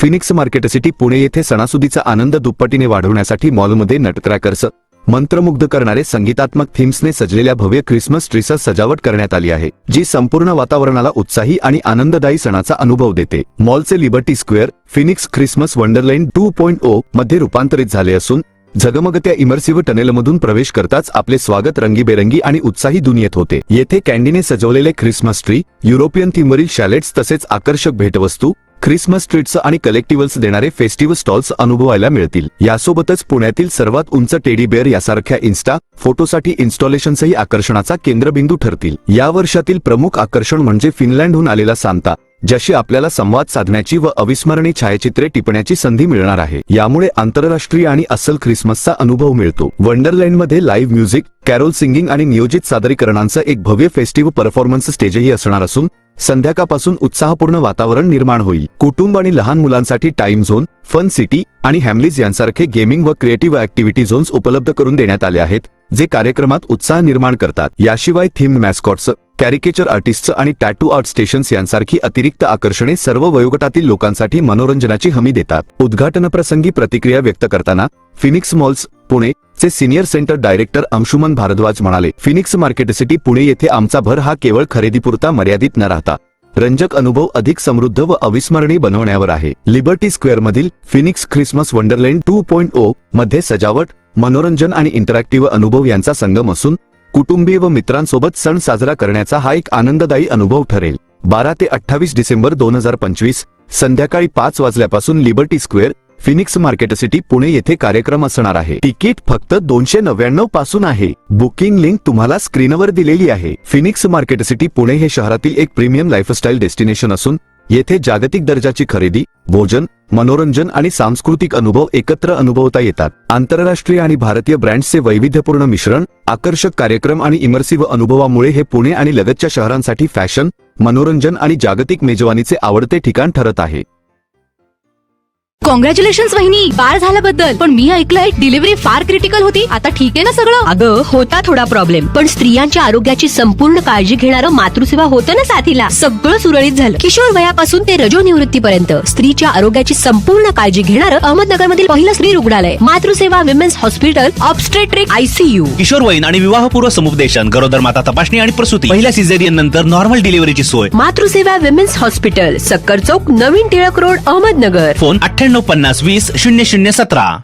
Phoenix market city Pune येथे सणासुदीचा आनंद दुप्पटीने वाढवण्यासाठी मॉलमध्ये नटक्रॅकर्स मंत्रमुग्ध करणारे संगीतात्मक थीम्सने सजलेल्या भव्य ख्रिसमस ट्रीसह सजावट करण्यात आली आहे, जी संपूर्ण वातावरणाला उत्साही आणि आनंददायी सणाचा अनुभव देते। मॉलचे Liberty Square Phoenix Christmas Wonderland 2.0 मध्ये रूपांतरित झाले असून झगमगत्या इमर्सिव्ह टनेलमधून प्रवेश करताच आपले स्वागत रंगीबेरंगी आणि उत्साही दुनियेत होते। येथे कॅन्डीने सजवलेले ख्रिसमस ट्री, युरोपियन थीमवरील शॅलेट्स तसेच आकर्षक भेटवस्तू, ख्रिसमस ट्रीट्स आणि कलेक्टिव्हल्स देणारे फेस्टिव्ह स्टॉल्स अनुभवायला मिळतील। यासोबतच पुण्यातील सर्वात उंच टेडी बेअर यासारख्या इन्स्टा फोटोसाठी इन्स्टॉलेशन्सही आकर्षणाचा केंद्रबिंदू ठरतील। या वर्षातील प्रमुख आकर्षण म्हणजे फिनलँडहून आलेला सांता, ज्याशी आपल्याला संवाद साधण्याची व अविस्मरणीय छायाचित्रे टिपण्याची संधी मिळणार आहे। यामुळे आंतरराष्ट्रीय आणि अस्सल ख्रिसमसचा अनुभव मिळतो। वंडरलँडमध्ये लाईव्ह म्युझिक, कॅरोल सिंगिंग आणि नियोजित सादरीकरणांचं एक भव्य फेस्टिव्ह परफॉर्मन्स स्टेजही असणार असून संध्याकाळपासून उत्साहपूर्ण वातावरण निर्माण होईल। कुटुंब आणि लहान मुलांसाठी टाइम झोन, फन सिटी आणि हॅमलीज यांसारखे गेमिंग व क्रिएटिव्ह ऍक्टिव्हिटी झोन्स उपलब्ध करून देण्यात आले आहेत, जे कार्यक्रमात उत्साह निर्माण करतात। याशिवाय थीम मॅस्कॉट्स, कॅरिकेचर आर्टिस्ट्स आणि टॅटू आर्ट स्टेशन्स यांसारखी अतिरिक्त आकर्षणे सर्व वयोगटातील लोकांसाठी मनोरंजनाची हमी देतात। उद्घाटनप्रसंगी प्रतिक्रिया व्यक्त करताना फिनिक्स मॉल्स पुणे चे senior centre director Anshuman Bhardwaj म्हणाले, फिनिक्स मार्केट सिटी पुणे येथे आमचा भर हा केवळ खरेदीपुरता मर्यादित न राहता रंजक अनुभव अधिक समृद्ध व अविस्मरणीय बनवण्यावर आहे। लिबर्टी स्क्वेअरमधील फिनिक्स ख्रिसमस वंडरलँड 2.0 मध्ये सजावट, मनोरंजन आणि इंटरॅक्टिव्ह अनुभव यांचा संगम असून कुटुंबीय व मित्रांसोबत सण साजरा करण्याचा हा एक आनंददायी अनुभव ठरेल। 12 ते 28 डिसेंबर 2025 संध्याकाळी 5 वाजल्यापासून liberty Square Phoenix market city Pune येथे कार्यक्रम असणार आहे। तिकीट फक्त 299 पासून आहे। बुकिंग लिंक तुम्हाला स्क्रीनवर दिलेली आहे। फिनिक्स मार्केट सिटी पुणे हे शहरातील एक प्रीमियम लाईफस्टाईल डेस्टिनेशन असून येथे जागतिक दर्जाची खरेदी, भोजन, मनोरंजन आणि सांस्कृतिक अनुभव एकत्र अनुभवता येतात। आंतरराष्ट्रीय आणि भारतीय ब्रँड्सचे वैविध्यपूर्ण मिश्रण, आकर्षक कार्यक्रम आणि इमर्सिव्ह अनुभवामुळे हे पुणे आणि लगतच्या शहरांसाठी फॅशन, मनोरंजन आणि जागतिक मेजवानीचे आवडते ठिकाण ठरत आहे। कॉंग्रॅच्युलेशन्स वहिनी, बाळ झाल्याबद्दल। पण मी ऐकलंय डिलिव्हरी फार क्रिटिकल होती, आता ठीक आहे ना सगळं? अगं होता थोडा प्रॉब्लेम, पण स्त्रियांच्या आरोग्याची संपूर्ण काळजी घेणारं मातृसेवा होतं ना साथीला। सगळं सुरळीत झालं। किशोर वयापासून ते रजोनिवृत्तीपर्यंत स्त्रीच्या आरोग्याची संपूर्ण काळजी घेणारं अहमदनगरमधील पहिलं स्त्री रुग्णालय Matruseva women's hospital, obstetric ICU। किशोरवयीन आणि विवाहपूर्व समुपदेशन, गरोदर माता तपासणी आणि प्रसूती, पहिल्या सिझेरियन नंतर नॉर्मल डिलिव्हरीची सोय। मातृसेवा विमेन्स हॉस्पिटल, सक्कर चौक, नवीन टिळक रोड, अहमदनगर। फोन 9850 20 0017।